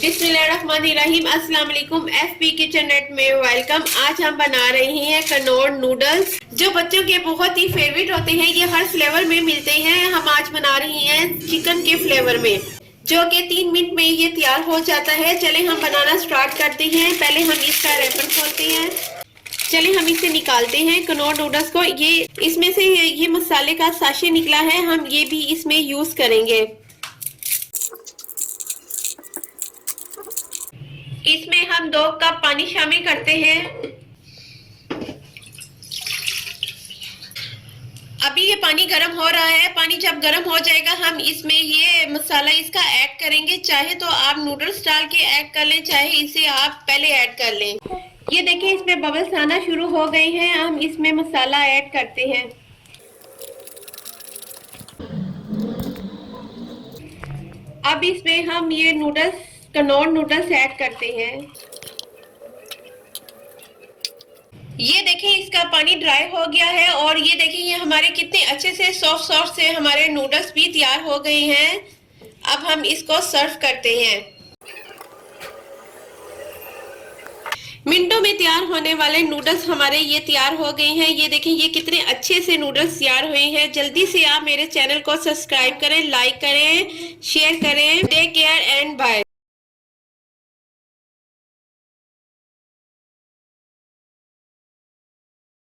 बिस्मिल्लाहिर्रहमानिर्रहीम। अस्सलाम वालेकुम। एफबी किचन नेट में वेलकम। आज हम बना रहे हैं कनौर नूडल्स, जो बच्चों के बहुत ही फेवरेट होते हैं। ये हर फ्लेवर में मिलते हैं। हम आज बना रहे हैं चिकन के फ्लेवर में, जो कि 3 मिनट में ये तैयार हो जाता है। चले हम बनाना स्टार्ट करते हैं। पहले हम इसका रैपर खोलते हैं। चले हम इसे निकालते हैं कनौर नूडल्स को। ये इसमें से ये मसाले का साशे निकला है, हम ये भी इसमें यूज करेंगे। इसमें हम 2 कप पानी शामिल करते हैं। अभी ये पानी गर्म हो रहा है। पानी जब गर्म हो जाएगा हम इसमें ये मसाला इसका ऐड करेंगे। चाहे तो आप नूडल्स डाल के ऐड कर लें, चाहे इसे आप पहले ऐड कर लें। ये देखिए इसमें बबल्स आना शुरू हो गए हैं। हम इसमें मसाला ऐड करते हैं। अब इसमें हम ये नूडल्स कनौर नूडल्स ऐड करते हैं। ये देखिए इसका पानी ड्राई हो गया है और ये देखिए ये हमारे कितने अच्छे से सॉफ्ट सॉफ्ट से हमारे नूडल्स भी तैयार हो गए हैं। अब हम इसको सर्व करते हैं। मिनटों में तैयार होने वाले नूडल्स हमारे ये तैयार हो गए हैं। ये देखिए ये कितने अच्छे से नूडल्स तैयार हुए हैं। जल्दी से आप मेरे चैनल को सब्सक्राइब करें, लाइक करें, शेयर करें। Take care and bye.